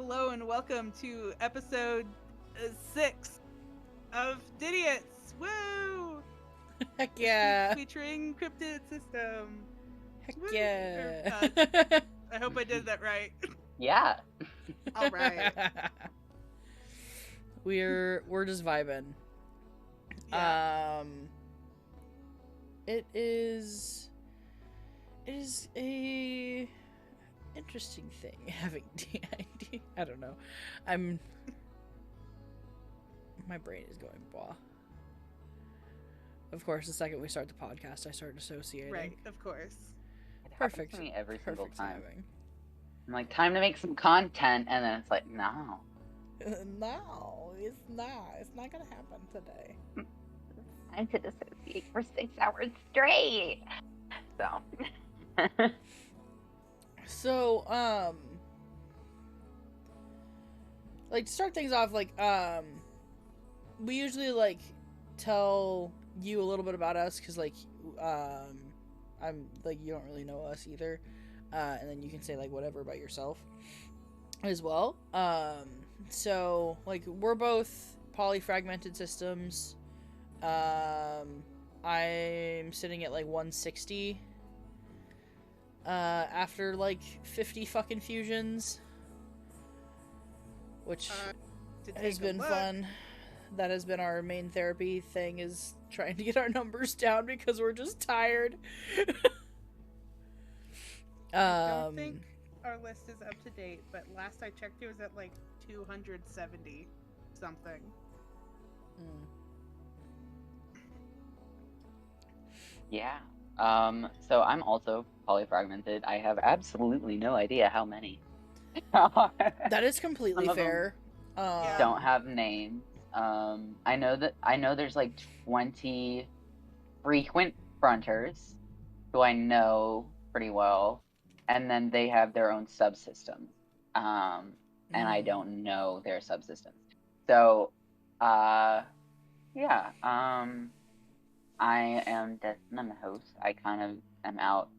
Hello and welcome to episode 6 of DIDIOTS. Woo! Heck yeah! Featuring Cryptid system. Heck Woo! yeah! I hope I did that right. Yeah. All right. We're just vibing. Yeah. It is a interesting thing having DID. I don't know. My brain is going blah. Of course, the second we start the podcast, I start associating. Right, of course. It Perfect. happens to me every single Perfect time. timing. I'm like, time to make some content, and then it's like, no. No, it's not. It's not gonna happen today. Time to dissociate for 6 hours straight. So. So, like, to start things off, like, we usually, like, tell you a little bit about us, because, like, I'm, like, you don't really know us either, and then you can say, like, whatever about yourself as well. So, like, we're both polyfragmented systems. I'm sitting at, like, 160, after, like, 50 fucking fusions, which has been fun. That has been our main therapy thing, is trying to get our numbers down because we're just tired. I don't think our list is up to date, but last I checked it was at like 270 something. Yeah. So I'm also polyfragmented. I have absolutely no idea how many. That is completely fair. Don't have names. I know there's like 20 frequent fronters who I know pretty well, and then they have their own subsystems. And I don't know their subsystems. So, yeah. I am Destin. I'm the host. I kind of am out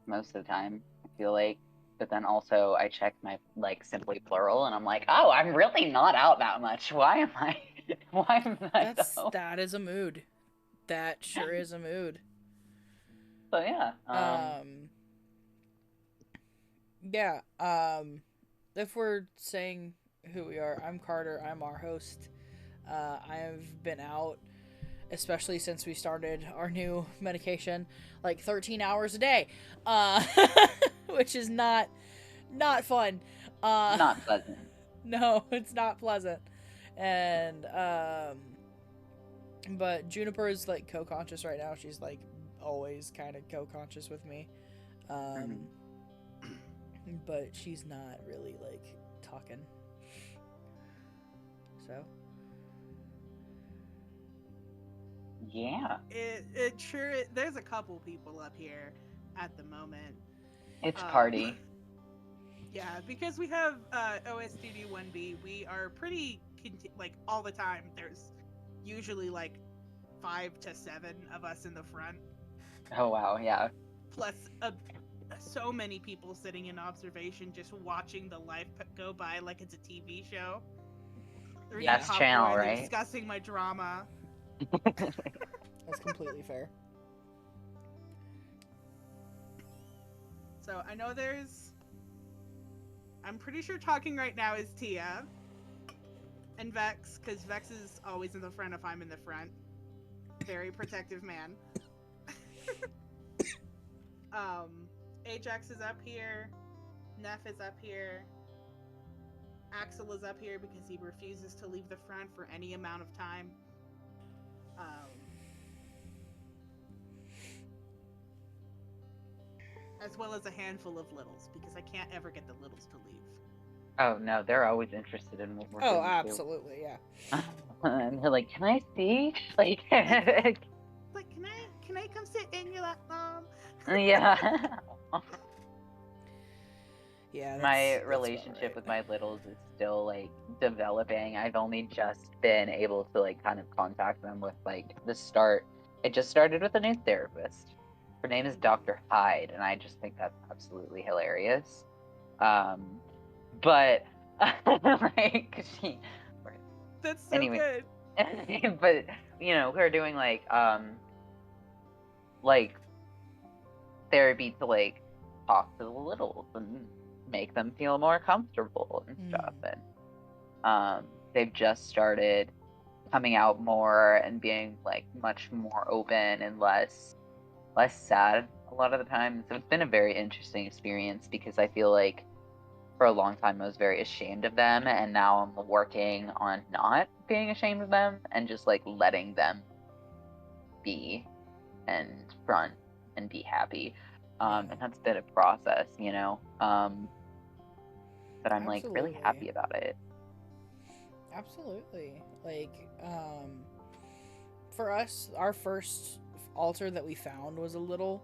most of the time, I feel like. But then also I check my, like, simply plural, and I'm like, oh, I'm really not out that much. Why am I? That is a mood. That sure is a mood. So yeah. If we're saying who we are, I'm Carter. I'm our host. I've been out, especially since we started our new medication, like 13 hours a day, which is not fun. Not pleasant. No, it's not pleasant. And but Juniper is, like, co-conscious right now. She's, like, always kind of co-conscious with me, but she's not really, like, talking. So yeah, It sure there's a couple people up here at the moment. it's party. Yeah, because we have OS Studio 1B, we are pretty like all the time. There's usually like 5 to 7 of us in the front. Oh wow, yeah. Plus so many people sitting in observation, just watching the life go by like it's a TV show. Yes, channel, right? Discussing my drama. That's completely fair. So I know I'm pretty sure talking right now is Tia and Vex, because Vex is always in the front if I'm in the front. Very protective man. Ajax is up here. Neff is up here. Axel is up here because he refuses to leave the front for any amount of time. As well as a handful of littles, because I can't ever get the littles to leave. Oh no, they're always interested in what we're doing. Oh, absolutely, yeah. And they're like, "Can I see?" Like, like, can I come sit in your lap, Mom? Yeah. Yeah. My relationship with my littles is still, like, developing. I've only just been able to, like, kind of contact them with, like, the start. It just started with a new therapist. Her name is Dr. Hyde, and I just think that's absolutely hilarious. But like, 'cause she. That's so Anyway. good. But we're doing like therapy to like talk to the littles and make them feel more comfortable and stuff. And they've just started coming out more and being like much more open and less sad a lot of the time. So it's been a very interesting experience because I feel like for a long time I was very ashamed of them, and now I'm working on not being ashamed of them and just like letting them be and front and be happy. And that's been a process, but I'm like really happy about it. Absolutely. Like, for us, our first altar that we found was a little,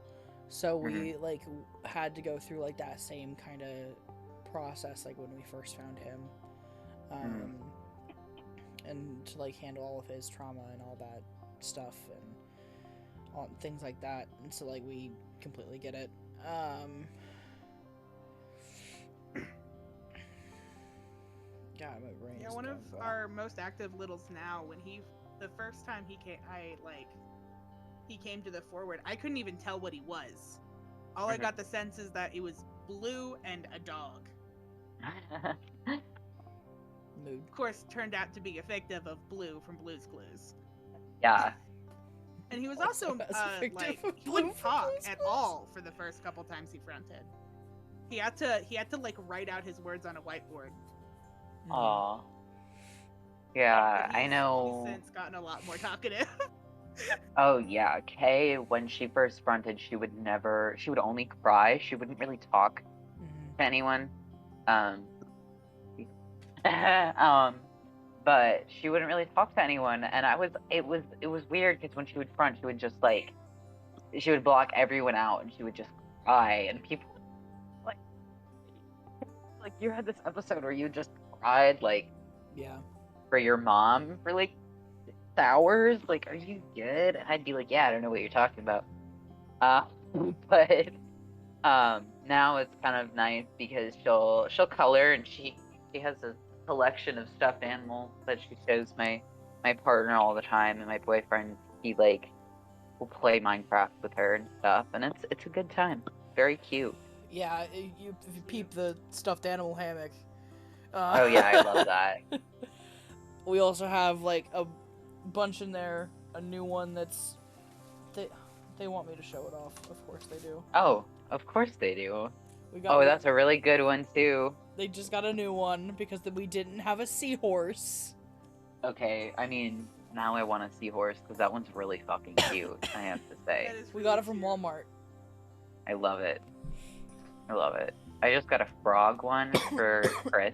so we like had to go through like that same kind of process like when we first found him, and to like handle all of his trauma and all that stuff and all things like that. And so like we completely get it. God, my brain. Yeah, one of our most active littles now. When the first time he came to the forward, I couldn't even tell what he was. All I got the sense is that it was blue and a dog. Mood. Of course, turned out to be effective of Blue from Blue's Clues. Yeah. And he was also like he wouldn't talk at all for the first couple times he fronted. He had to like write out his words on a whiteboard. Aw. Yeah, I know. He's since gotten a lot more talkative. Oh yeah, Kay, when she first fronted, she would only cry. She wouldn't really talk to anyone. But she wouldn't really talk to anyone, and it was weird because when she would front, she would block everyone out, and she would just cry, and people like you had this episode where you just cried for your mom for like hours. Like, are you good? I'd be like, yeah, I don't know what you're talking about. But now it's kind of nice because she'll color, and she has a collection of stuffed animals that she shows my partner all the time, and my boyfriend, he like will play Minecraft with her and stuff, and it's a good time. Very cute. Yeah, if you peep the stuffed animal hammock. Oh yeah, I love that. We also have like a bunch in there. A new one that's they want me to show it off. Of course they do. Oh, of course they do. That's a really good one too. They just got a new one because we didn't have a seahorse. Okay, I mean, now I want a seahorse because that one's really fucking cute. I have to say. We got it from Walmart. I love it. I just got a frog one for Chris,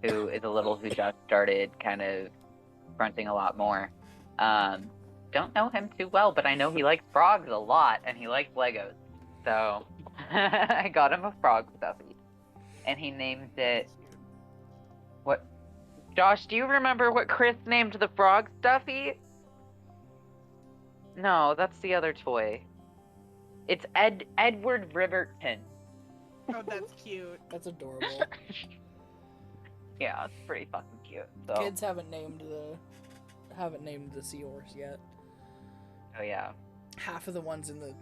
who is a little who just started kind of fronting a lot more. Don't know him too well, but I know he likes frogs a lot, and he likes Legos. So I got him a frog stuffy, and he named it. What? Josh, do you remember what Chris named the frog stuffy? No, that's the other toy. It's Edward Riverton. Oh, that's cute. That's adorable. Yeah, it's pretty fucking cute. So. Kids haven't named the seahorse yet. Oh yeah. Half of the ones in the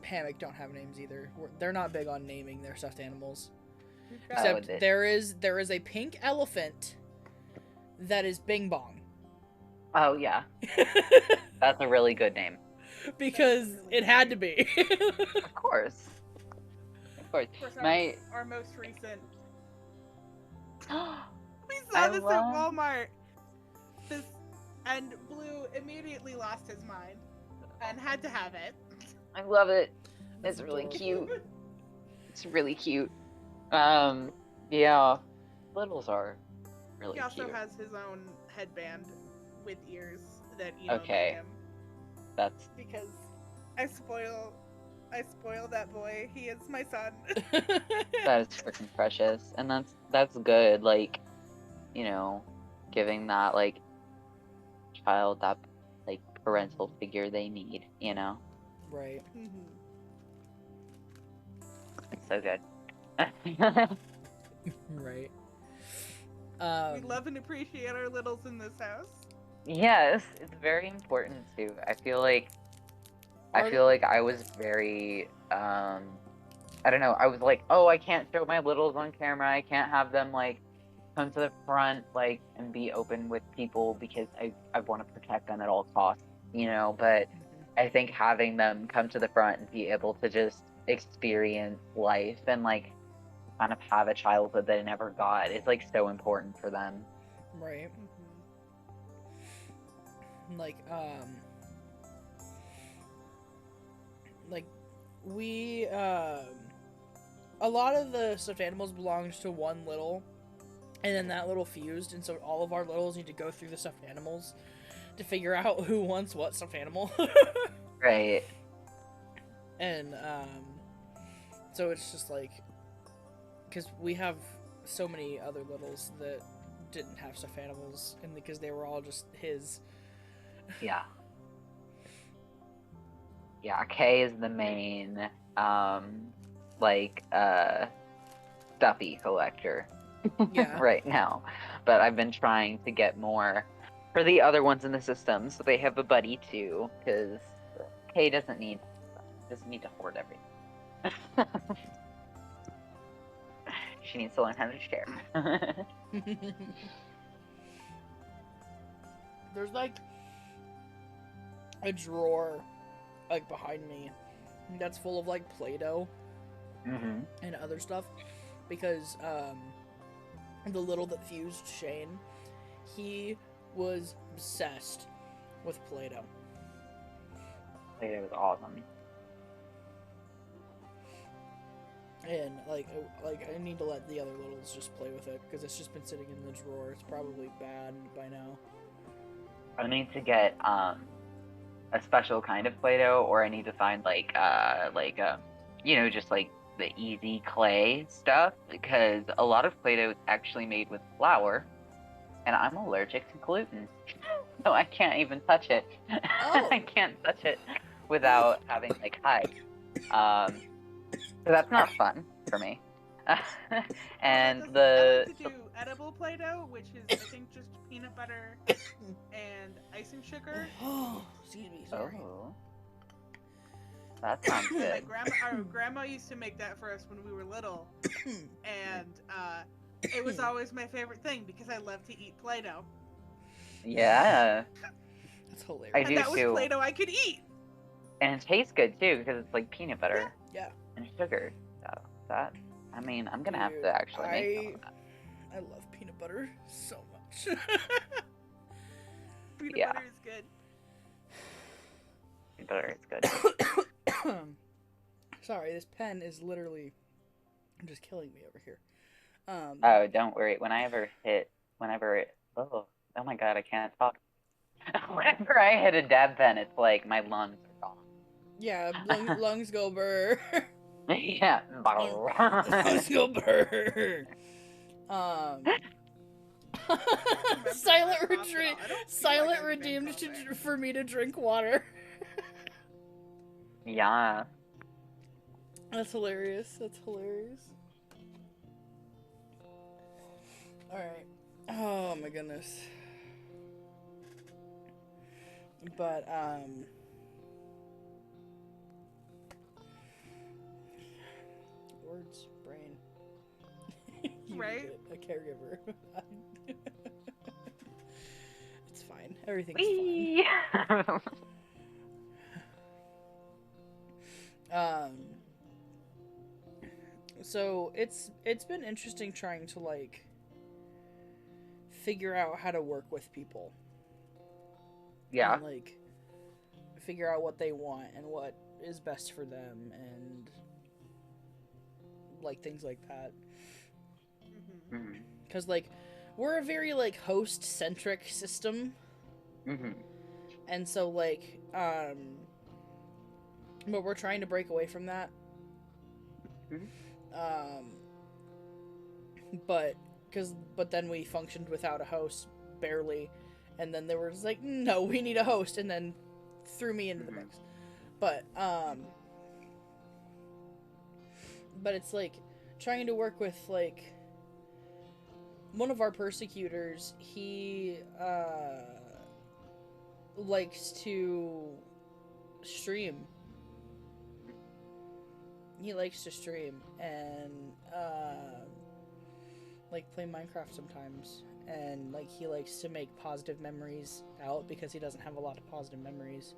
hammock don't have names either. They're not big on naming their stuffed animals. Except there is a pink elephant that is Bing Bong. Oh yeah. That's a really good name. Because it had to be. Of course. Our most recent. We saw this at Walmart. And Blue immediately lost his mind and had to have it. I love it. It's really cute. It's really cute. Yeah. Littles are really cute. He also has his own headband with ears that okay. Him. That's because I spoil that boy. He is my son. That is freaking precious, and that's good. Like, giving that like child that like parental figure they need. Right. Mm-hmm. It's so good. Right. We love and appreciate our littles in this house. Yes, it's very important too. I feel like I was very I don't know, I was like, oh, I can't show my littles on camera. I can't have them like come to the front like and be open with people because I want to protect them at all costs, you know, but I think having them come to the front and be able to just experience life and like kind of have a childhood they never got is like so important for them. Right. Like we a lot of the stuffed animals belonged to one little, and then that little fused, and so all of our littles need to go through the stuffed animals to figure out who wants what stuffed animal. Right. And so it's just like, because we have so many other littles that didn't have stuffed animals, and because they were all just his. Yeah. Yeah, Kay is the main stuffy collector. Yeah. Right now. But I've been trying to get more for the other ones in the system so they have a buddy too, because Kay doesn't need to hoard everything. She needs to learn how to share. There's like a drawer like behind me that's full of like Play-Doh and other stuff, because the little that fused Shane, he was obsessed with Play-Doh. Play-Doh was awesome. And like I need to let the other littles just play with it, because it's just been sitting in the drawer. It's probably bad by now. I need to get a special kind of Play-Doh, or I need to find just like the easy clay stuff, because a lot of Play-Doh is actually made with flour, and I'm allergic to gluten, so I can't even touch it. Oh. I can't touch it without having like hives. So that's not fun for me. And I like to do edible Play-Doh, which is I think just peanut butter and icing sugar. Oh, excuse me, sorry. Oh, that sounds good. Our grandma used to make that for us when we were little, and it was always my favorite thing because I love to eat Play-Doh. Yeah. That's hilarious. I And do that was too. Play-Doh I could eat. And it tastes good too, because it's like peanut butter Yeah. and sugar. So that, I mean, I'm gonna have Dude, to actually make some of that. I love peanut butter so much. Peanut Yeah. butter is good. Peanut butter is good. Sorry, this pen is literally just killing me over here. Oh, don't worry. Oh my god, I can't talk. Whenever I hit a dab pen, it's like my lungs are gone. Yeah, lungs go burr. Yeah. Lungs go burr. Silent redeemed for me to drink water. Yeah. That's hilarious. Alright. Oh my goodness. But, words, brain. You Right? A caregiver. It's fine. Everything's Whee! fine. So it's been interesting trying to like figure out how to work with people. Yeah. And, like, figure out what they want and what is best for them, and like things like that. Because like we're a very like host centric system, and so like but we're trying to break away from that. But then we functioned without a host barely, and then they were just like, no, we need a host, and then threw me into the mix. But it's like trying to work with like one of our persecutors, he likes to stream. He likes to stream and like play Minecraft sometimes, and like he likes to make positive memories out because he doesn't have a lot of positive memories.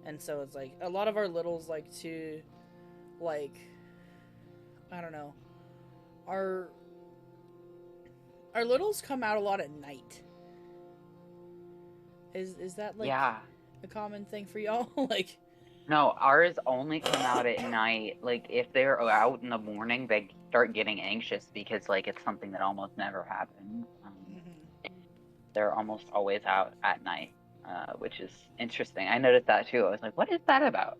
And so it's like a lot of our littles like to, like, I don't know, our littles come out a lot at night. Is that like Yeah. a common thing for y'all? Like, No, ours only come out at night. Like, if they're out in the morning, they start getting anxious because, like, it's something that almost never happens. They're almost always out at night, which is interesting. I noticed that too. I was like, what is that about?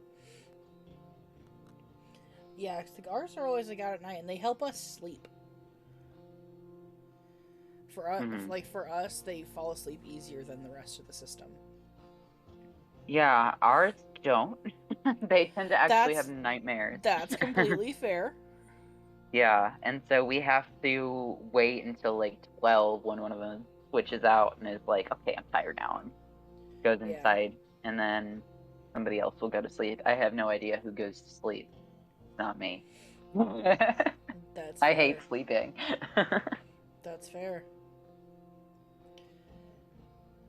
yeah, 'cause, like, ours are always like out at night, and they help us sleep. For us, for us, they fall asleep easier than the rest of the system. Yeah, ours don't. They tend to actually have nightmares. That's completely fair. Yeah, and so we have to wait until like 12 when one of them switches out and is like, okay, I'm tired now, and goes inside, and then somebody else will go to sleep. I have no idea who goes to sleep. It's not me. That's I fair. hate sleeping. That's fair.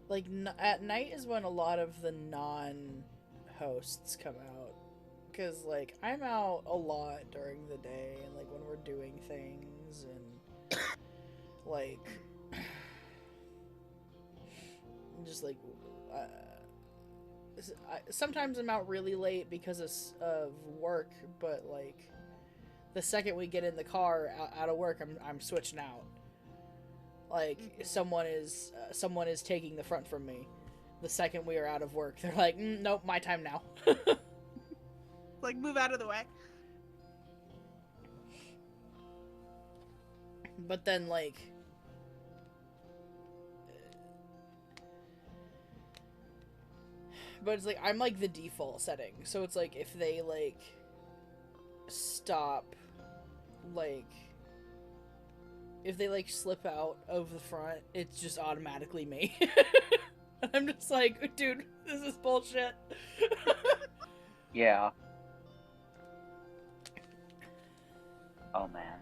Like, at night is when a lot of the non-hosts come out. Because, like, I'm out a lot during the day, and, like, when we're doing things, and, like, just, like, sometimes I'm out really late because of work, but, like, the second we get in the car out of work, I'm switching out. Like, someone is taking the front from me. The second we are out of work, they're like, nope, my time now. Like, move out of the way. But then, like, but it's like, I'm like the default setting. So it's like, if they like stop, like, if they like slip out of the front, it's just automatically me. I'm just like, dude, this is bullshit. Yeah. Oh man.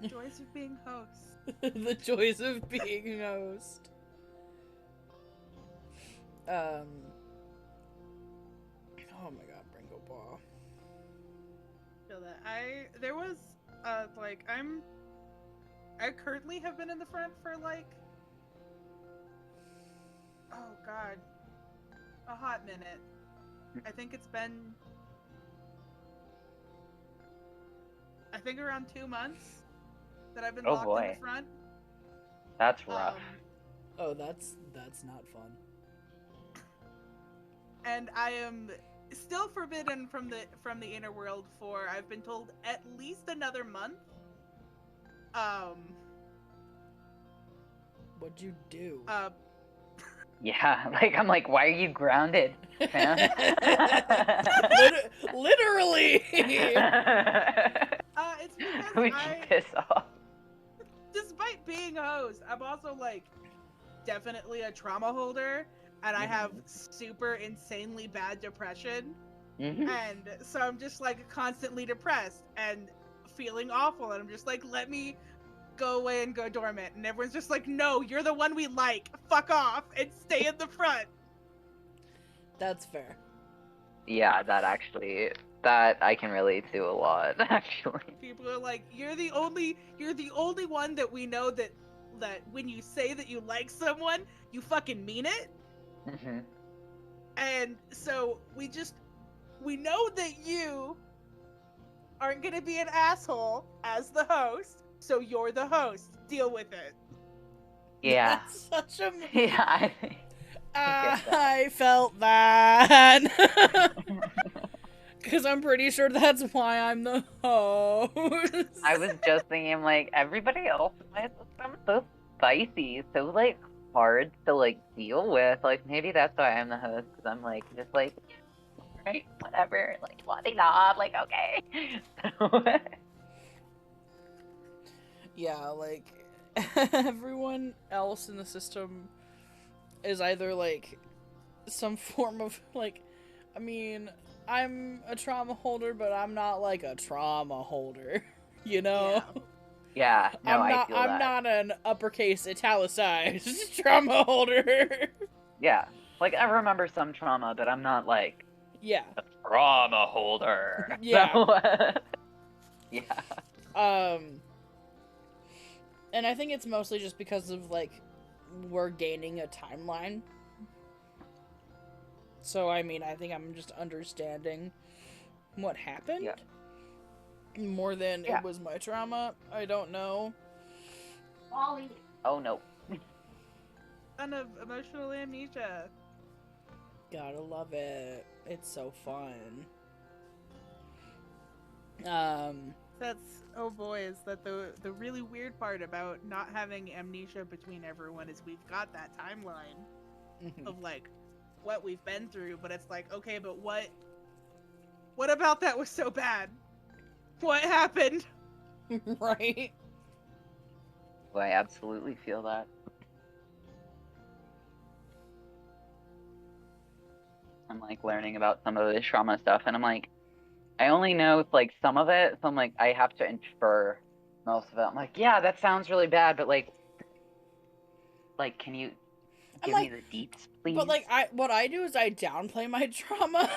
The joys of being host. The joys of being host. Oh my god, Bringo Ball. Feel that. There was, like, I currently have been in the front for, like, oh god, a hot minute. I think it's been, around 2 months that I've been locked in the front. That's rough. Oh, that's not fun. And I am still forbidden from the inner world for, I've been told, at least another month. What'd you do? Yeah, like, I'm like, why are you grounded, fam? Literally! It's because Who'd you piss off? Despite being a host, I'm also, like, definitely a trauma holder, and I have super insanely bad depression, and so I'm just, like, constantly depressed and feeling awful, and I'm just like, let me go away and go dormant, and everyone's just like, no, you're the one we like, fuck off and stay in the front. That's fair. Yeah, that I can relate to a lot, actually. People are like, you're the only one that we know that when you say that you like someone, you fucking mean it. And so we know that you aren't gonna be an asshole as the host. So you're the host. Deal with it. Yeah. That's such a... Yeah, I felt that. Because I'm pretty sure that's why I'm the host. I was just thinking, I'm like, everybody else in my system is so spicy, so, like, hard to, like, deal with. Like, maybe that's why I'm the host, because I'm, like, just, like, right, whatever, like, wanting off, like, okay. Yeah, like, everyone else in the system is either like some form of like, I mean, I'm a trauma holder, but I'm not like a trauma holder, you know? Yeah, no, I feel that. I'm not an uppercase italicized trauma holder. Yeah, like I remember some trauma, but I'm not like yeah, a trauma holder. Yeah. So, yeah. And I think it's mostly just because of like we're gaining a timeline. So I mean, I think I'm just understanding what happened more than it was my trauma. I don't know. Molly. Oh no. Son of emotional amnesia. Gotta love it. It's so fun. That's, oh boy, is that the really weird part about not having amnesia between everyone is we've got that timeline of like what we've been through, but it's like, okay, but what about that was so bad? What happened? Right? Well, I absolutely feel that. I'm like learning about some of this trauma stuff, and I'm like, I only know like some of it, so I'm like, I have to infer most of it. I'm like, yeah, that sounds really bad, but like, can you give me the deets, please? But like, what I do is I downplay my trauma,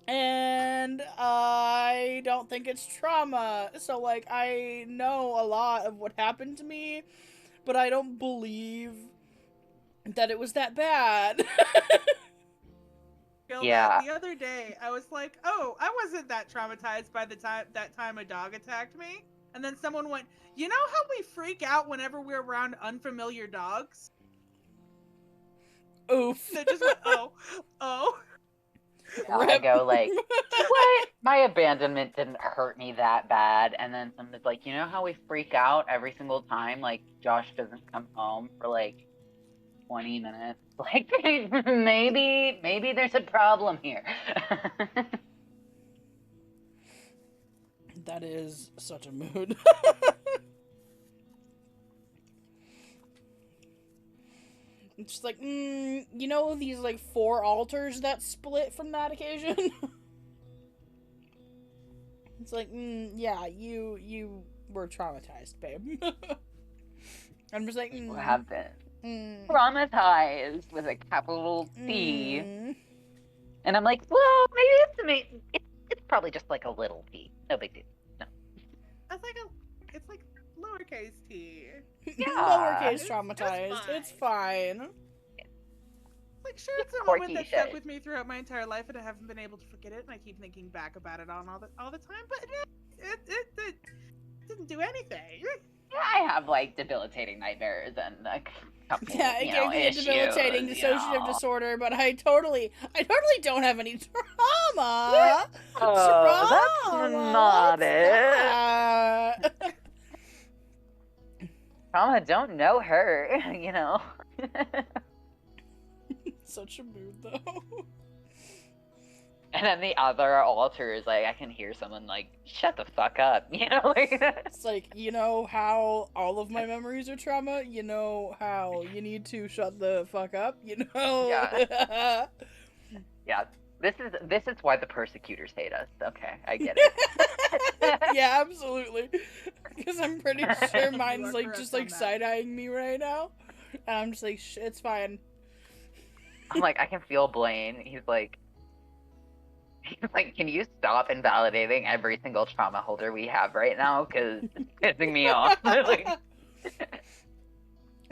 and I don't think it's trauma. So like, I know a lot of what happened to me, but I don't believe that it was that bad. Yeah. The other day, I was like, oh, I wasn't that traumatized by that time a dog attacked me. And then someone went, you know how we freak out whenever we're around unfamiliar dogs? Oof. And it just went, oh. Yeah, I go like, what? My abandonment didn't hurt me that bad. And then someone's like, you know how we freak out every single time, like, Josh doesn't come home for, like, 20 minutes? Like, maybe there's a problem here. That is such a mood. It's just like, you know these, like, 4 altars that split from that occasion? It's like, yeah, you were traumatized, babe. I'm just like, You have been traumatized with a capital T. And I'm like, well, maybe it's probably just like a little T. No big deal. No. It's like lowercase t. Yeah. Lowercase traumatized. It's fine. Like, sure, it's a moment that stuck with me throughout my entire life, and I haven't been able to forget it, and I keep thinking back about it all the time, but it didn't do anything. Yeah, I have, like, debilitating nightmares and a couple, it gave me a debilitating dissociative disorder, but I totally don't have any trauma. Oh, that's not it. Trauma don't know her, you know. Such a mood, though. And then the other altar is like, I can hear someone like, shut the fuck up, you know? Like, it's like, you know how all of my memories are trauma? You know how you need to shut the fuck up? You know? Yeah. Yeah. This is why the persecutors hate us. Okay, I get it. Yeah, absolutely. Because I'm pretty sure mine's like just like side-eyeing me right now. And I'm just like, it's fine. I'm like, I can feel Blaine. He's like, can you stop invalidating every single trauma holder we have right now? Because it's pissing me off. Like...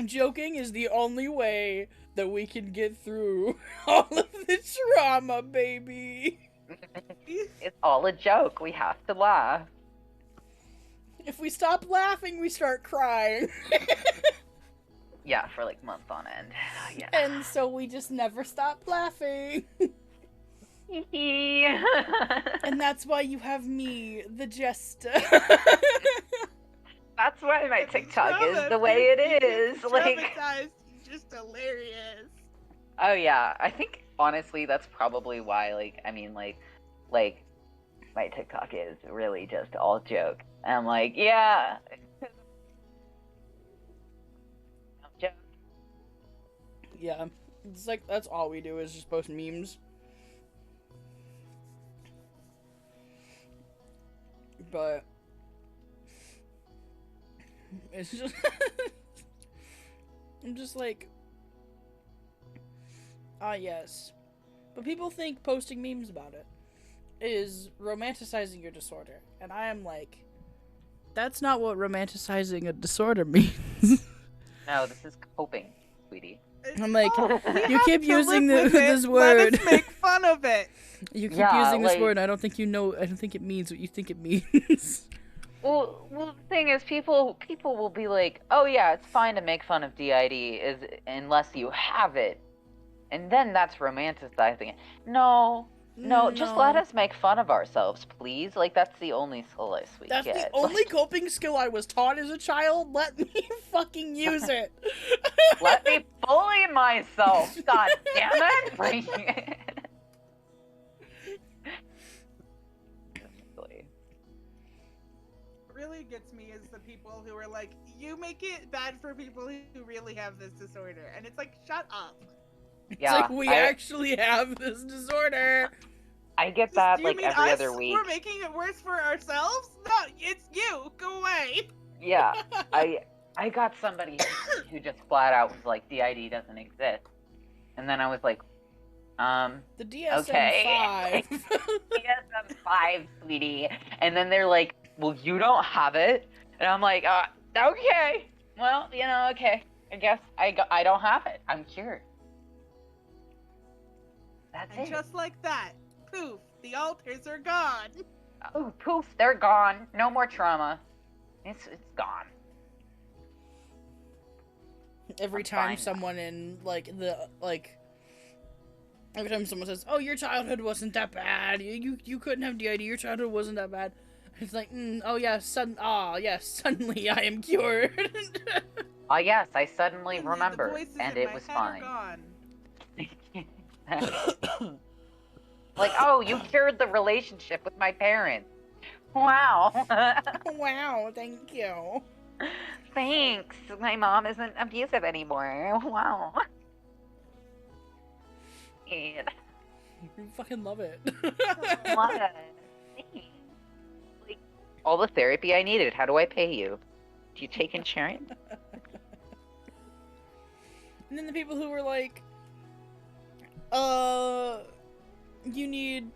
Joking is the only way that we can get through all of the trauma, baby. It's all a joke. We have to laugh. If we stop laughing, we start crying. Yeah, for like months on end. Yeah. And so we just never stop laughing. And that's why you have me, the jester. That's why my TikTok is the way it is. Like, just hilarious. Oh yeah, I think honestly that's probably why. Like, I mean, like my TikTok is really just all joke. And I'm like, yeah, Yeah. It's like, that's all we do is just post memes. But it's just I'm just like, yes. But people think posting memes about it is romanticizing your disorder. And I am like, that's not what romanticizing a disorder means. No, this is coping, sweetie. I'm like, you keep using this Let word. us make fun of it. You keep using this word, and I don't think it means what you think it means. Well, the thing is, people will be like, oh yeah, it's fine to make fun of DID unless you have it. And then that's romanticizing it. No, just let us make fun of ourselves, please. Like, that's the only solace we get. That's the only coping skill I was taught as a child. Let me fucking use it. Let me bully myself. God damn it. What really gets me is the people who are like, you make it bad for people who really have this disorder. And it's like, shut up. Yeah, it's like, we actually have this disorder. I get that Do you like mean every us? other week. We're making it worse for ourselves? No, it's you. Go away. Yeah, I got somebody who just flat out was like, DID doesn't exist. And then I was like, the DSM-5. Okay. DSM-5, sweetie. And then they're like, well, you don't have it. And I'm like, okay. Well, okay. I guess I don't have it. I'm cured. That's And it. just like that, poof, the altars are gone. Oh, poof, they're gone. No more trauma. It's gone. Every time someone every time someone says, "Oh, your childhood wasn't that bad. You couldn't have DID. Your childhood wasn't that bad." It's like, oh yeah, suddenly I am cured. Yes, I suddenly And remember, the voices and in it my was head fine. are gone. Like, oh, you cured the relationship with my parents. Wow. Wow, thank you. Thanks. My mom isn't abusive anymore. Wow. And You fucking love it. what? Like, all the therapy I needed. How do I pay you? Do you take insurance? And then the people who were like, you need,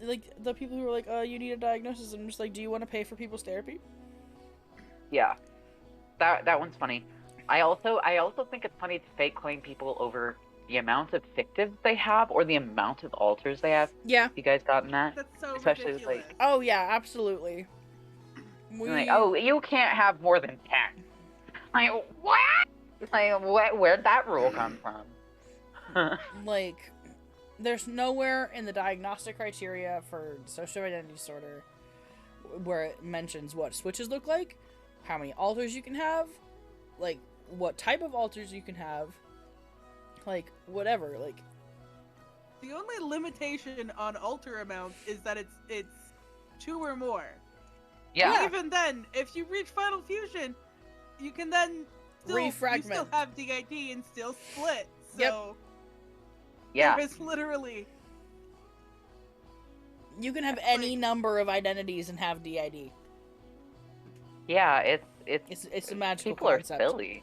like, the people who were like, you need a diagnosis. I'm just like, do you want to pay for people's therapy? Yeah. That one's funny. I also think it's funny to fake claim people over the amount of fictives they have or the amount of alters they have. Yeah. You guys gotten that? That's so Especially ridiculous. with, like, Oh yeah, absolutely. like, oh, you can't have more than 10. Like, what? Like, where'd that rule come from? Like, there's nowhere in the diagnostic criteria for social identity disorder where it mentions what switches look like, how many alters you can have, like, what type of alters you can have, like, whatever, like. The only limitation on alter amounts is that it's 2 or more. Yeah. Even then, if you reach Final Fusion, you can then still, Refragment. you still have DID and still split. So Yep. Yeah. there is literally, You can have any number of identities and have DID. Yeah, It's a magical people concept. are silly.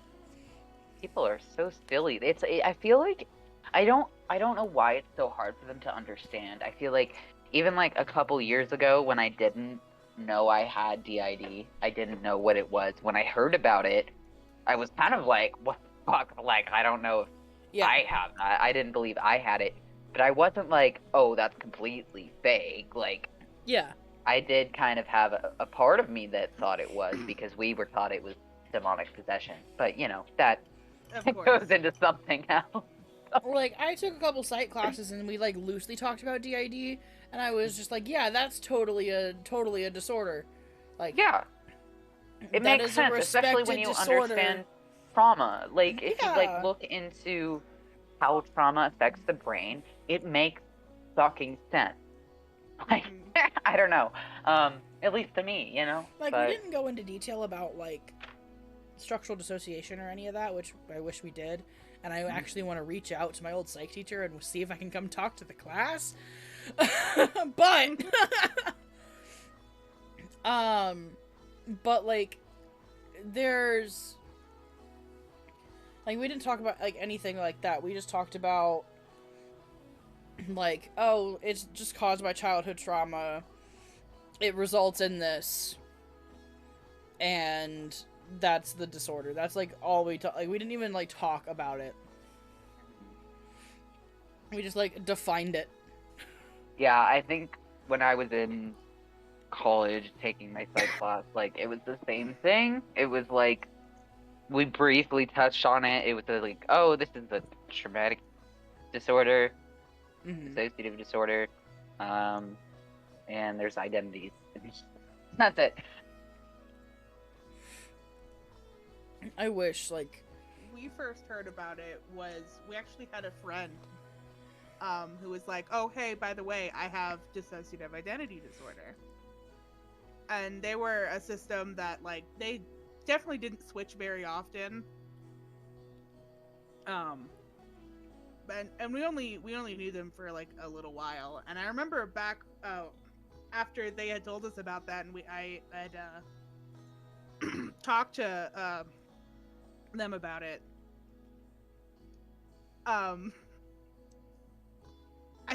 People are so silly. I feel like I don't know why it's so hard for them to understand. I feel like even like a couple years ago when I didn't know I had DID, I didn't know what it was. When I heard about it, I was kind of like, what the fuck? Like, I don't know if I have that. I didn't believe I had it. But I wasn't like, oh, that's completely fake. Like, Yeah. I did kind of have a part of me that thought it was because we were taught it was demonic possession. But, that of goes course. into something else. Like, I took a couple psych classes and we, like, loosely talked about DID, and I was just like, yeah, that's totally a disorder. Like, Yeah. It that makes is a sense, especially when you respected disorder. understand trauma. Like, if you, Yeah. like, look into how trauma affects the brain, it makes fucking sense. Like, I don't know. At least to me, Like, but... we didn't go into detail about, like, structural dissociation or any of that, which I wish we did. and I actually want to reach out to my old psych teacher and see if I can come talk to the class. But but like there's like we didn't talk about like anything like that. We just talked about like, oh, it's just caused by childhood trauma. It results in this, and that's the disorder. That's like all we talk. Like we didn't even like talk about it. We just like defined it. Yeah, I think when I was in college taking my psych class, like it was the same thing. It was like we briefly touched on it. It was like, oh, this is a traumatic disorder, dissociative disorder, and there's identities. That's it. I wish, like... We first heard about it was, we actually had a friend who was like, oh, hey, by the way, I have dissociative identity disorder. And they were a system that, like, they definitely didn't switch very often. And we only knew them for, like, a little while. And I remember back, after they had told us about that, and I had talked to them about it. I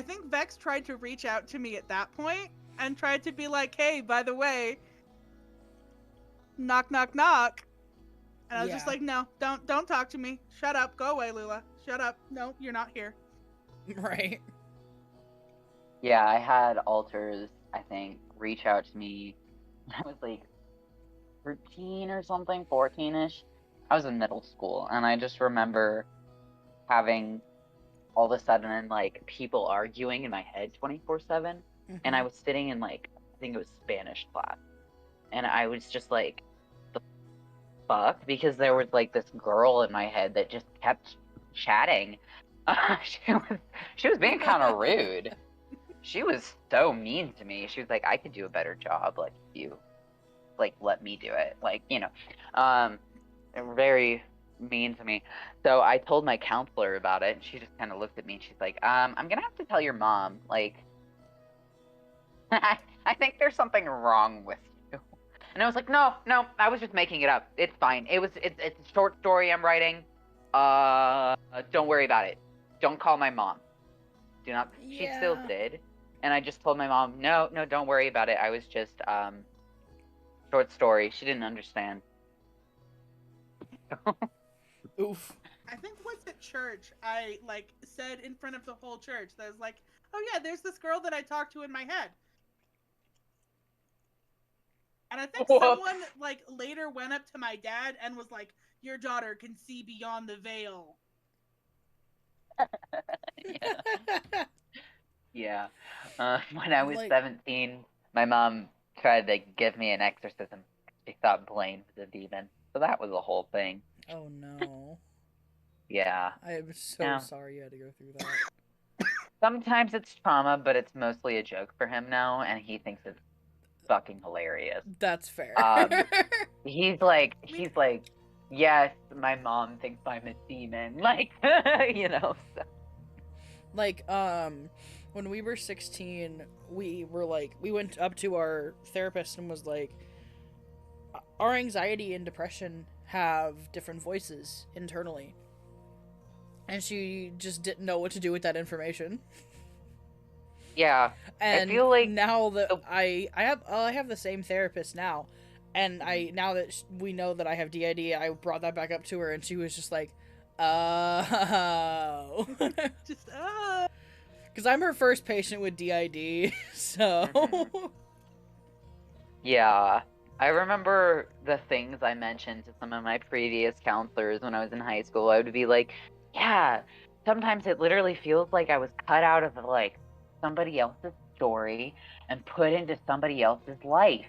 think Vex tried to reach out to me at that point and tried to be like, hey, by the way, knock, knock, knock. And I was just like, no, don't talk to me. Shut up. Go away, Lula. Shut up. No, you're not here. Right. Yeah, I had alters, I think, reach out to me when I was like 13 or something, 14-ish. I was in middle school, and I just remember having all of a sudden like people arguing in my head 24/7, and I was sitting in like, I think it was Spanish class, and I was just like, the fuck, because there was like this girl in my head that just kept chatting. She was being kind of rude. She was so mean to me. She was like, I could do a better job, like, if you like let me do it, like, you know. Very mean to me. So I told my counselor about it, and she just kind of looked at me and she's like, I'm gonna have to tell your mom, like, I think there's something wrong with you. And I was like, no, I was just making it up. It's fine. It's a short story I'm writing. Don't worry about it. Don't call my mom. Do not. Yeah. She still did. And I just told my mom, no, don't worry about it. I was just, short story. She didn't understand. Oof. I think once at church, I, like, said in front of the whole church that I was like, oh yeah, there's this girl that I talked to in my head. And I think someone, like, later went up to my dad and was like, your daughter can see beyond the veil. Yeah. When I was 17, my mom tried to give me an exorcism. She thought Blaine was a demon. So that was the whole thing. Oh no. Yeah. I am so sorry you had to go through that. Sometimes it's trauma, but it's mostly a joke for him now, and he thinks it's fucking hilarious. That's fair. He's like, yes, my mom thinks I'm a demon. Like, you know. So. Like, when we were 16, we went up to our therapist and was like, our anxiety and depression have different voices internally. And she just didn't know what to do with that information. Yeah. And I feel like now that I have the same therapist now, and now that we know that I have DID, I brought that back up to her, and she was just like, oh. Just, Because I'm her first patient with DID, so. Yeah. I remember the things I mentioned to some of my previous counselors when I was in high school. I would be like, yeah, sometimes it literally feels like I was cut out of, like, somebody else's story and put into somebody else's life.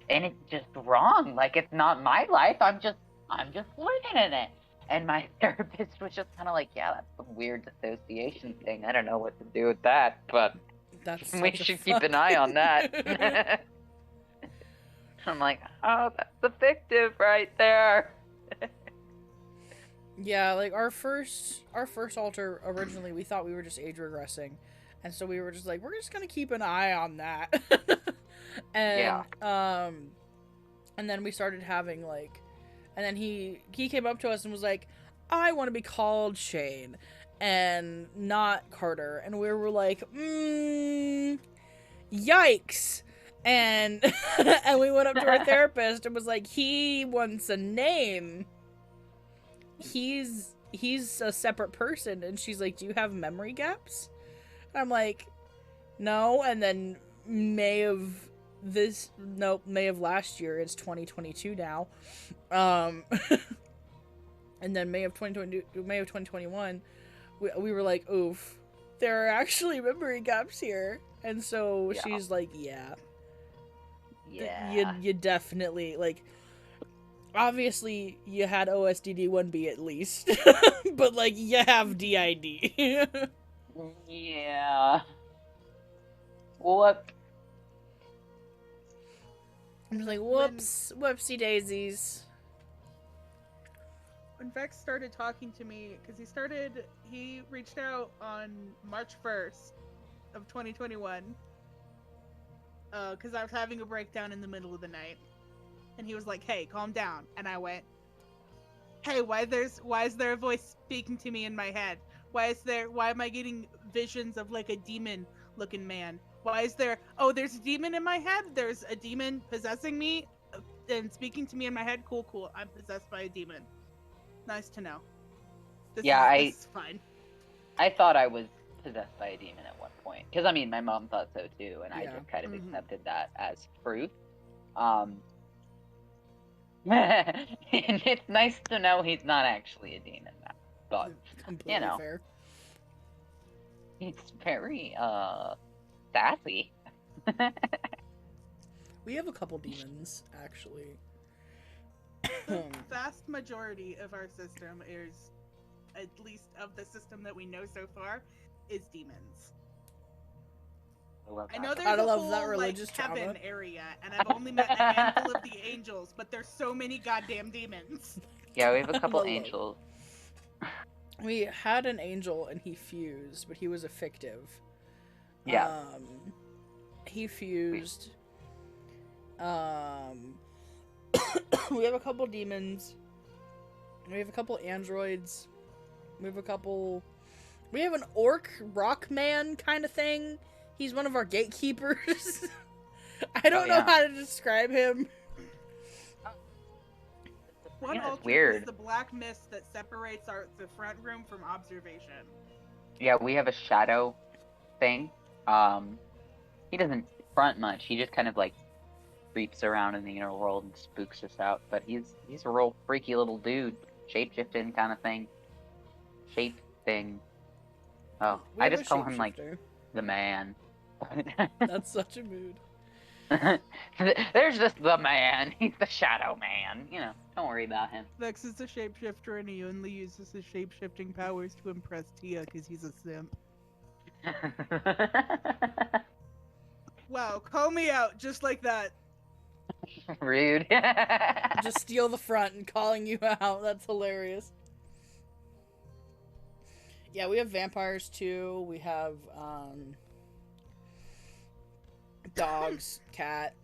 And it's just wrong. Like, it's not my life. I'm just living in it. And my therapist was just kind of like, yeah, that's a weird dissociation thing. I don't know what to do with that, but we should keep an eye on that. I'm like, oh, that's addictive right there. Yeah, like our first altar originally, we thought we were just age regressing, and so we were just like, we're just gonna keep an eye on that. And and then we started having like, and then he came up to us and was like, I want to be called Shane and not Carter, and we were like, yikes. And and we went up to our therapist and was like, he wants a name. He's a separate person. And she's like, do you have memory gaps? And I'm like, no. And then May of last year, it's 2022 now, and then May of 2021, we were like, oof, there are actually memory gaps here. And so she's like, yeah, you definitely, like, obviously you had OSDD1B at least, but like you have DID. Yeah. What? I'm just like, whoops, whoopsie daisies. When Vex started talking to me, because he reached out on March 1st of 2021, because I was having a breakdown in the middle of the night, and he was like, hey, calm down. And I went, hey, why is there a voice speaking to me in my head? Why am I getting visions of like a demon looking man? Why is there's a demon in my head? There's a demon possessing me and speaking to me in my head? Cool. I'm possessed by a demon. Nice to know. This is fine. I thought I was possessed by a demon at one point. Because, I mean, my mom thought so too, and I just kind of accepted that as truth. And it's nice to know he's not actually a demon now. But, completely fair. He's very, sassy. We have a couple demons, actually. The vast majority of our system is, at least of the system that we know so far, is demons. I know there's a whole like heaven area, and I've only met a handful of the angels, but there's so many goddamn demons. Yeah, we have a couple angels. We had an angel and he fused, but he was a fictive. Yeah. He fused. We have a couple demons. We have a couple androids. We have an orc rock man kind of thing. He's one of our gatekeepers. I don't know how to describe him. One altar is the black mist that separates the front room from observation. Yeah, we have a shadow thing. He doesn't front much. He just kind of like creeps around in the inner world and spooks us out. But he's a real freaky little dude, shapeshifting kind of thing. Shape thing. Oh, I just call him like the man. That's such a mood. There's just the man. He's the shadow man. You know, don't worry about him. Vex is a shapeshifter and he only uses his shapeshifting powers to impress Tia because he's a simp. Wow, call me out just like that. Rude. Just steal the front and calling you out. That's hilarious. Yeah, we have vampires too. We have dogs, cat,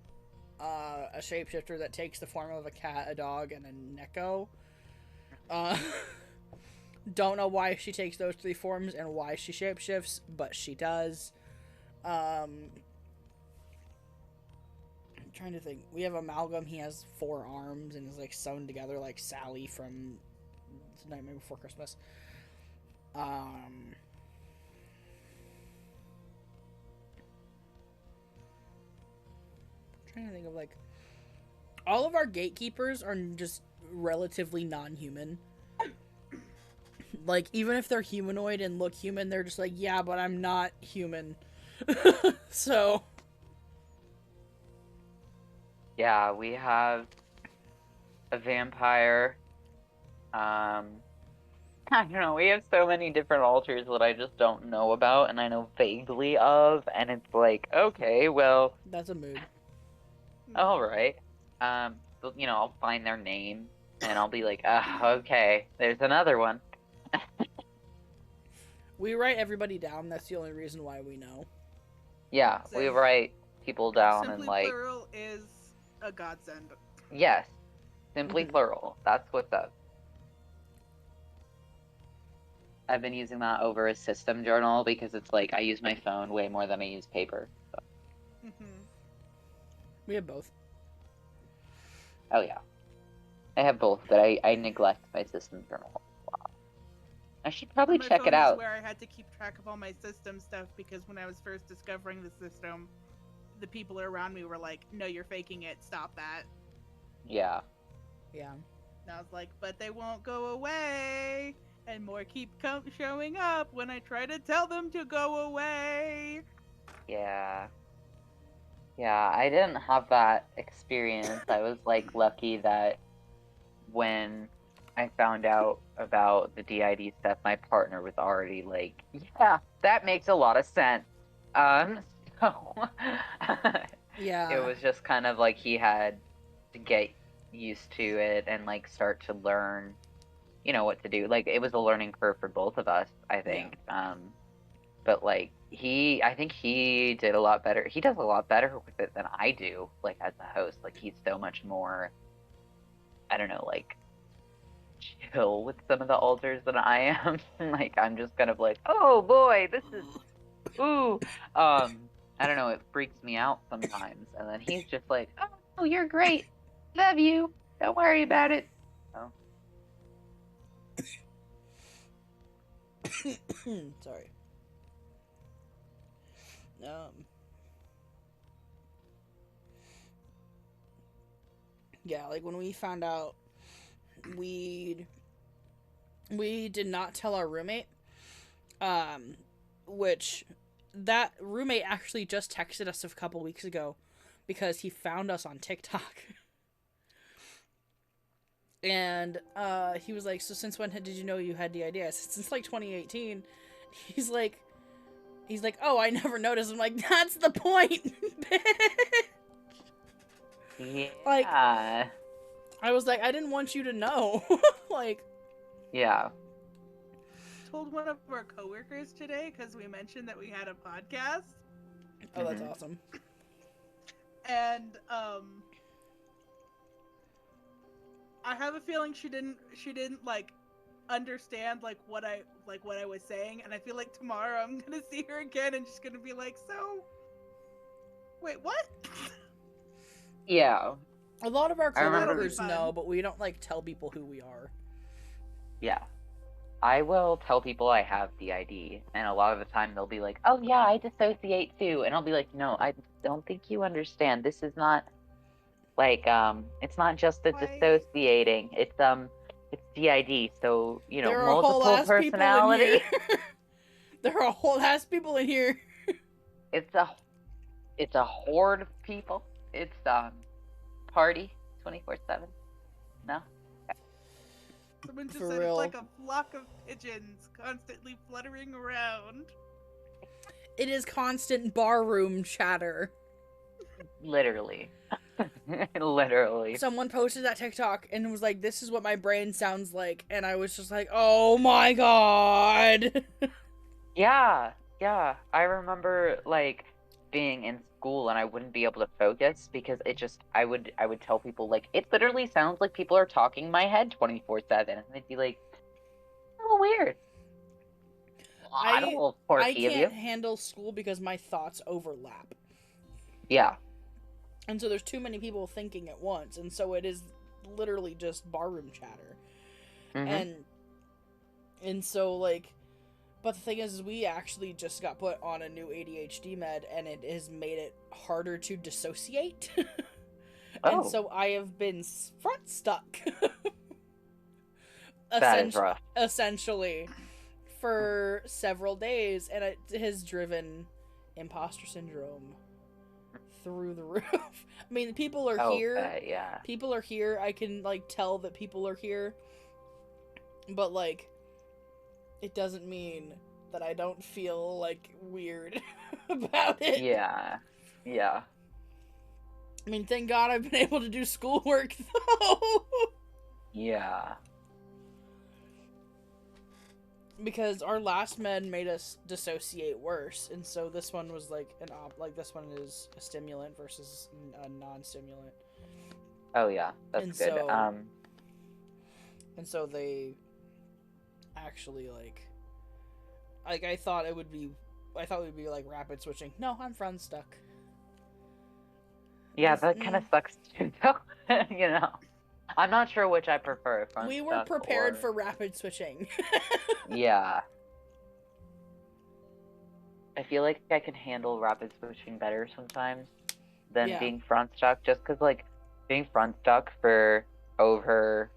a shapeshifter that takes the form of a cat, a dog, and a neko. Don't know why she takes those three forms and why she shapeshifts, but she does. I'm trying to think. We have Amalgam. He has 4 arms and is like sewn together like Sally from Nightmare Before Christmas. Trying to think of like all of our gatekeepers are just relatively non-human. Like even if they're humanoid and look human, they're just like, yeah, but I'm not human. So yeah, we have a vampire. I don't know, we have so many different altars that I just don't know about and I know vaguely of, and it's like, okay, well, that's a mood. Alright. You know, I'll find their name And I'll be like, okay, there's another one. We write everybody down. That's the only reason why we know. Yeah, we write people down and Simply like... plural is a godsend. Yes, simply plural. That's what's up. I've been using that over a system journal because it's like I use my phone way more than I use paper. So. We have both. Oh yeah, I have both, but I neglect my system journal a lot. I should probably check it out. Is where I had to keep track of all my system stuff because when I was first discovering the system, the people around me were like, "No, you're faking it. Stop that." Yeah. Yeah. And I was like, "But they won't go away." And more keep showing up when I try to tell them to go away. Yeah. Yeah, I didn't have that experience. I was, like, lucky that when I found out about the DID stuff, my partner was already like, yeah, that makes a lot of sense. So... Yeah. It was just kind of like he had to get used to it and, like, start to learn, you know, what to do. Like, it was a learning curve for both of us, I think. Yeah. But, like, I think he did a lot better. He does a lot better with it than I do, like, as a host. Like, he's so much more, I don't know, like, chill with some of the alters than I am. Like, I'm just kind of like, oh boy, this is, ooh. I don't know, it freaks me out sometimes. And then he's just like, oh, you're great. Love you. Don't worry about it. Oh. Sorry. Yeah, like when we found out, we did not tell our roommate, which that roommate actually just texted us a couple weeks ago because he found us on TikTok. And he was like, so since when did you know you had DIDs? Since like 2018. He's like, oh, I never noticed. I'm like, that's the point. Yeah. Like, I was like, I didn't want you to know. Like, yeah. Told one of our coworkers today because we mentioned that we had a podcast. Oh, that's awesome. And I have a feeling she didn't like understand like what I was saying, and I feel like tomorrow I'm gonna see her again and she's gonna be like, so wait, what? Yeah. A lot of our coworkers know, but we don't like tell people who we are. Yeah. I will tell people I have DID, and a lot of the time they'll be like, oh yeah, I dissociate too. And I'll be like, no, I don't think you understand. This is not like, it's not just the dissociating. It's DID, so, you know, multiple personality. There are a whole ass people in here. It's a horde of people. It's, party 24/7. No? Okay. Someone just said it's like a flock of pigeons constantly fluttering around. It is constant barroom chatter. Literally. Literally. Someone posted that TikTok and was like, this is what my brain sounds like. And I was just like, oh my god. Yeah. I remember, like, being in school and I wouldn't be able to focus because it just, I would tell people, like, it literally sounds like people are talking in my head 24/7. And they'd be like, oh, weird. I can't handle school because my thoughts overlap. Yeah. And so there's too many people thinking at once, and so it is literally just barroom chatter. And so, like, but the thing is we actually just got put on a new ADHD med, and it has made it harder to dissociate. And so I have been front stuck. That is rough. Essentially, for several days, and it has driven imposter syndrome through the roof. I mean, people are here. Yeah. People are here. I can, like, tell that people are here. But, like, it doesn't mean that I don't feel, like, weird about it. Yeah. I mean, thank God I've been able to do schoolwork, though. Yeah. Because our last med made us dissociate worse, and so this one was like this one is a stimulant versus a non-stimulant. Oh yeah, that's and good. So, and so they actually I thought we'd be like rapid switching. No, I'm front stuck. Yeah, that kind of sucks too, though. You know, I'm not sure which I prefer. We were prepared for rapid switching. Yeah. I feel like I can handle rapid switching better sometimes than being front stuck, just because, like, being front stuck for over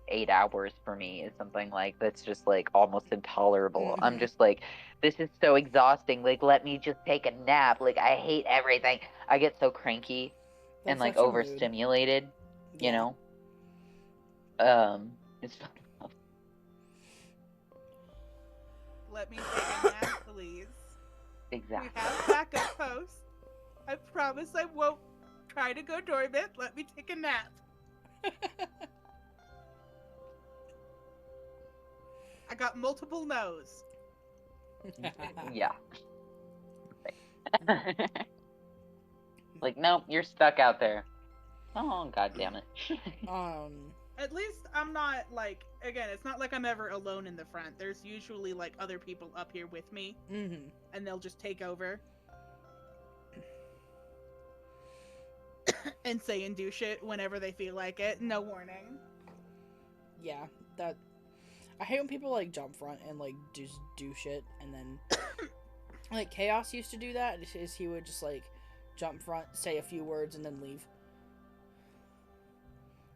8 hours for me is something, like, that's just, like, almost intolerable. I'm just like, this is so exhausting. Like, let me just take a nap. Like, I hate everything. I get so cranky and, like, overstimulated, you know? It's Let me take a nap, please. Exactly. We have backup posts. I promise I won't try to go dormant. Let me take a nap. I got multiple no's. Yeah. Like, nope, you're stuck out there. Oh, god damn it. At least I'm not, like, again, it's not like I'm ever alone in the front. There's usually, like, other people up here with me. And they'll just take over. And say and do shit whenever they feel like it. No warning. Yeah, that... I hate when people, like, jump front and, like, just do shit, and then... like, Chaos used to do that, is he would just, like, jump front, say a few words, and then leave.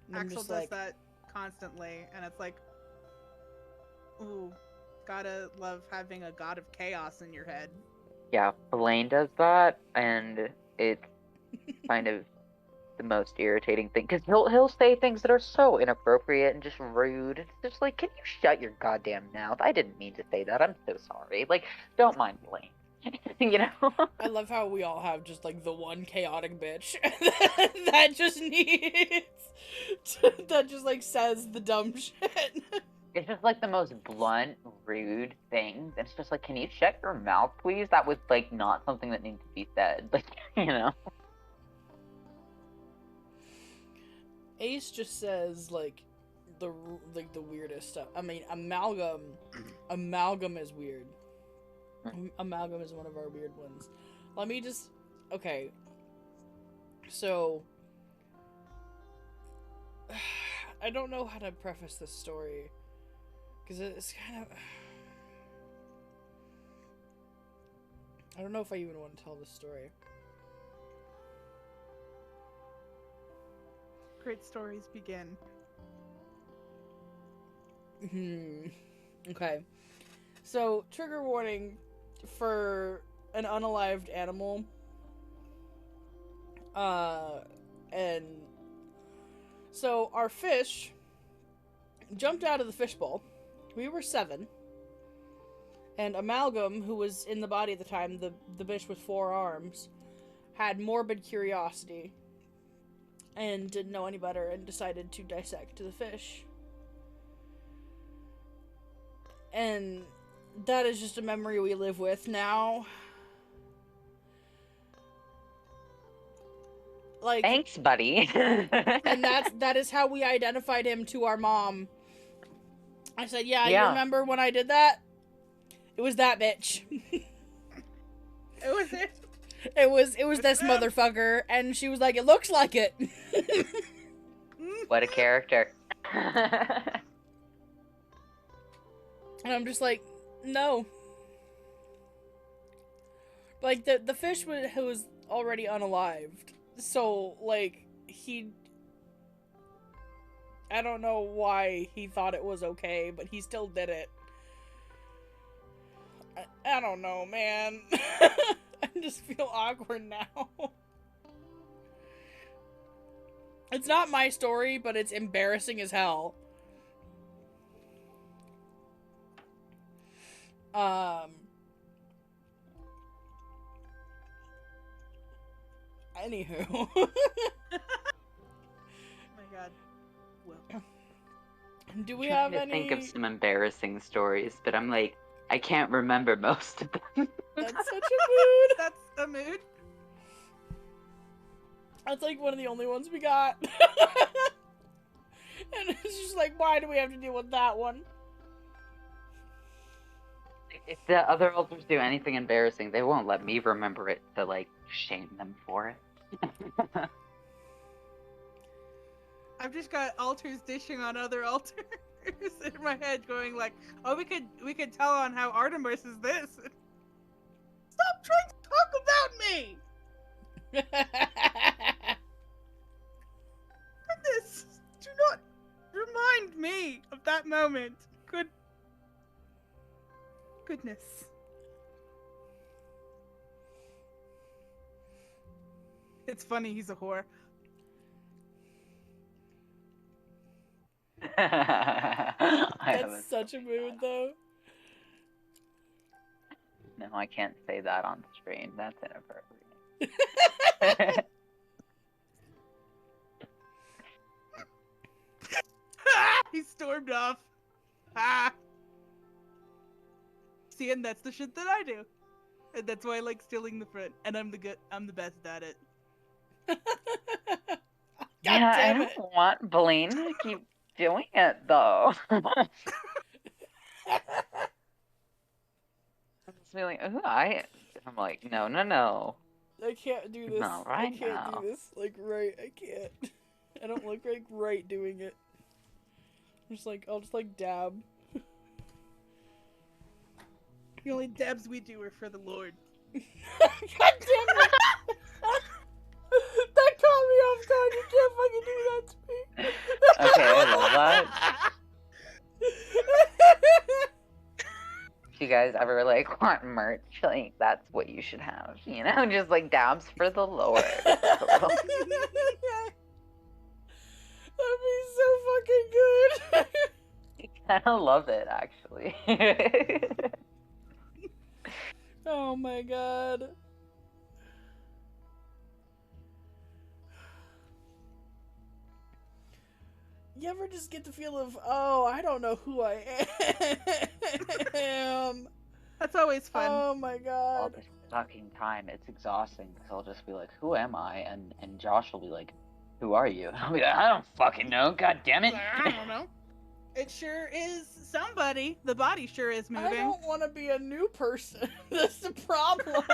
And Axel does that constantly, and it's like... Ooh, gotta love having a god of chaos in your head. Yeah, Blaine does that, and it's kind of the most irritating thing, because he'll say things that are so inappropriate and just rude. It's just like, can you shut your goddamn mouth? I didn't mean to say that. I'm so sorry. Like, don't mind Blaine. You know? I love how we all have just, like, the one chaotic bitch that just needs... that just, like, says the dumb shit. It's just, like, the most blunt, rude things. And it's just like, can you shut your mouth, please? That was, like, not something that needs to be said. Like, you know? Ace just says, like, the weirdest stuff. I mean, amalgam is weird. Amalgam is one of our weird ones. Let me just... Okay. So... I don't know how to preface this story. Because it's kind of... I don't know if I even want to tell this story. Great stories begin. Okay. So, trigger warning for an unalived animal. And so our fish jumped out of the fishbowl. We were 7. And Amalgam, who was in the body at the time, the bitch with 4 arms, had morbid curiosity and didn't know any better and decided to dissect the fish. And that is just a memory we live with now. Like, thanks, buddy. And that is how we identified him to our mom. I said, yeah, you remember when I did that? It was that bitch. It was it. It was this motherfucker, and she was like, it looks like it. What a character. And I'm just like, no. Like, the fish was already unalived. So, like, I don't know why he thought it was okay, but he still did it. I don't know, man. I just feel awkward now. It's not my story, but it's embarrassing as hell. Anywho. Oh my god. Well. Do we trying have to think of any? some embarrassing stories, but I'm like, I can't remember most of them. That's such a mood. That's a mood. That's like one of the only ones we got. And it's just like, why do we have to deal with that one? If the other alters do anything embarrassing, they won't let me remember it to, like, shame them for it. I've just got altars dishing on other altars in my head, going like, "Oh, we could tell on how Artemis is this." Stop trying to talk about me. Goodness, do not remind me of that moment. Goodness. It's funny, he's a whore. That's such a mood, though. No, I can't say that on screen. That's inappropriate. He stormed off. Ah. See, and that's the shit that I do. And that's why I like stealing the front. And I'm the best at it. God damn it. I don't want Blaine to keep doing it, though. I'm just feeling, I'm like, no. I can't do this. Not right I can't now. do this. Like, right. I can't. I don't look like right doing it. I'm just like, I'll just like dab. The only dabs we do are for the Lord. God damn it! That caught me off guard. You can't fucking do that to me. Okay, I love that. If you guys ever like want merch, like that's what you should have, you know, just like dabs for the Lord. That'd be so fucking good. I kind of love it, actually. Oh my god. You ever just get the feel of, oh, I don't know who I am? That's always fun. Oh my All god. this fucking time, it's exhausting because I'll just be like, "Who am I?" And Josh will be like, "Who are you?" And I'll be like, "I don't fucking know. God damn it!" I don't know. It sure is somebody. The body sure is moving. I don't want to be a new person. That's the problem.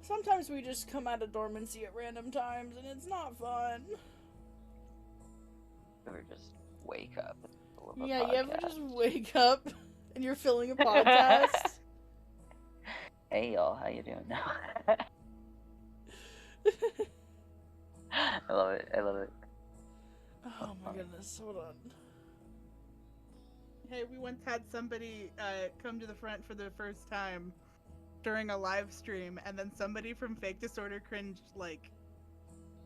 Sometimes we just come out of dormancy at random times, and it's not fun. Or just wake up. in the middle of a Yeah, you ever podcast. just wake up and you're filling a podcast? Hey y'all, how you doing now? I love it. Oh my goodness, hold on. Hey, we once had somebody come to the front for the first time during a live stream, and then somebody from Fake Disorder Cringe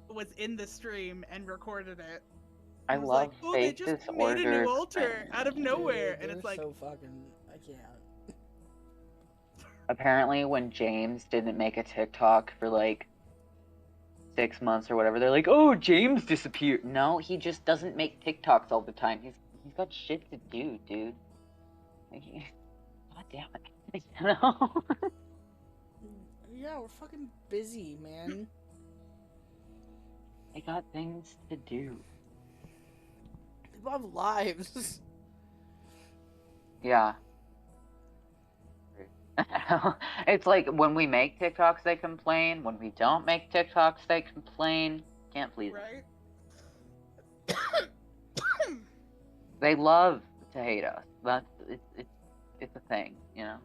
was in the stream and recorded it. I was love like, oh, they Fake just Disorder. made a new altar Cringe. out of nowhere, Dude, and it's they're like, so fucking, I can't. Apparently, when James didn't make a TikTok for like 6 months or whatever, they're like, "Oh, James disappeared." No, he just doesn't make TikToks all the time. He's got shit to do, dude. Like, God damn it. You know? Yeah, we're fucking busy, man. I got things to do. People have lives. Yeah. It's like when we make TikToks, they complain. When we don't make TikToks, they complain. Can't please them. right? They love to hate us. That's it's a thing, you know.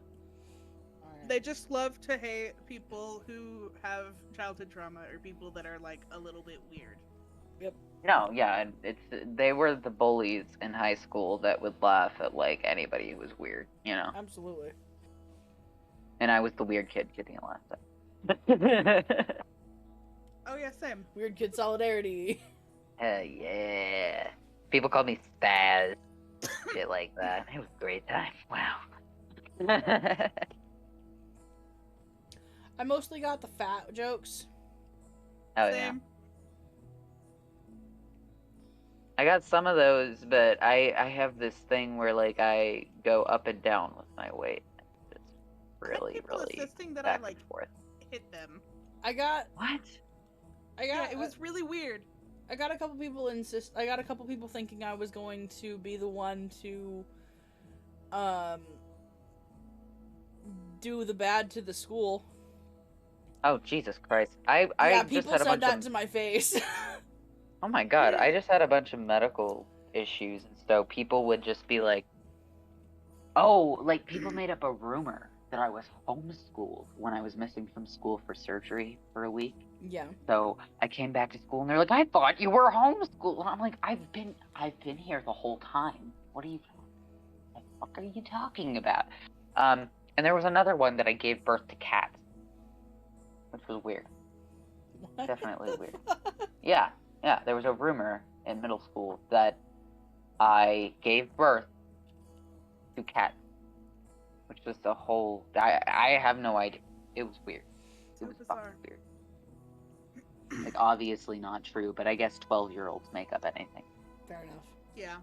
They just love to hate people who have childhood trauma or people that are like a little bit weird. No, yeah, and they were the bullies in high school that would laugh at like anybody who was weird, you know. Absolutely. And I was the weird kid getting laughed at. Oh yeah, same. Weird kid solidarity. Hell yeah. People called me Spaz. Shit like that. It was a great time. Wow. I mostly got the fat jokes. Oh Same. I got some of those, but I have this thing where like I go up and down with my weight. It's I had really, people really insisting that back I like and forth. hit them. What? Yeah, it was really weird. I got a couple people thinking I was going to be the one to do the bad to the school. Oh Jesus Christ! I just people had a said bunch that of... to my face. Oh my God! I just had a bunch of medical issues, and so people would just be like, "Oh, like people made up a rumor that I was homeschooled when I was missing from school for surgery for a week." Yeah. So I came back to school, and they're like, "I thought you were homeschooled." And I'm like, "I've been here the whole time. What the fuck are you talking about?" And there was another one that I gave birth to cats, which was weird. What? Definitely weird. Yeah. There was a rumor in middle school that I gave birth to cats, which was the whole. I have no idea. It was weird. It was fucking weird. Like, obviously not true, but I guess 12-year-olds make up anything. Fair enough. Yeah.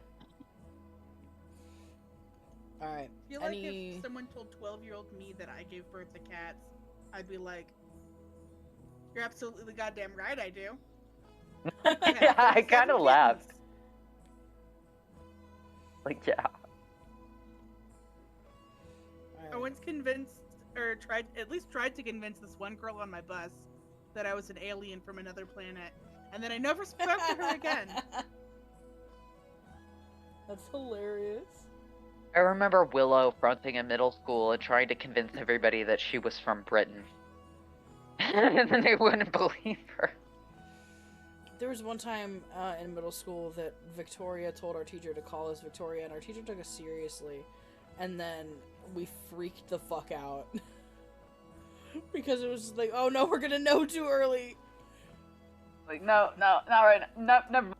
Alright. I feel like if someone told 12-year-old me that I gave birth to cats, I'd be like, "You're absolutely goddamn right, I do." Yeah, I kind of laughed. Like, yeah. I once convinced, or at least tried to convince this one girl on my bus that I was an alien from another planet, and then I never spoke to her again. That's hilarious. I remember Willow fronting in middle school and trying to convince everybody that she was from Britain. And then they wouldn't believe her. There was one time in middle school that Victoria told our teacher to call us Victoria, and our teacher took us seriously. And then we freaked the fuck out. Because it was like, oh no, we're gonna know too early. Like, no, not right now. No, never.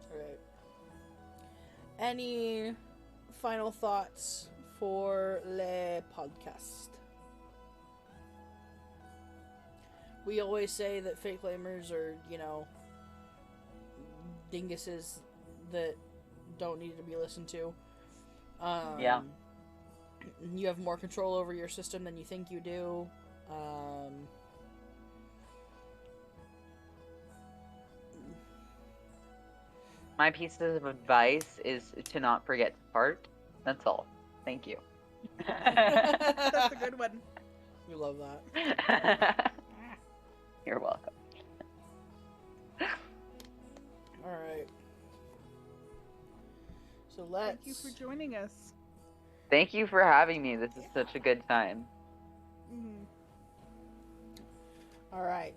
Alright. Any final thoughts for le podcast? We always say that fake lamers are, dinguses that don't need to be listened to. Yeah. You have more control over your system than you think you do. My pieces of advice is to not forget to fart. That's all. Thank you. That's a good one. We love that. You're welcome. Alright. So let's... Thank you for joining us. Thank you for having me. This is such a good time. Alright.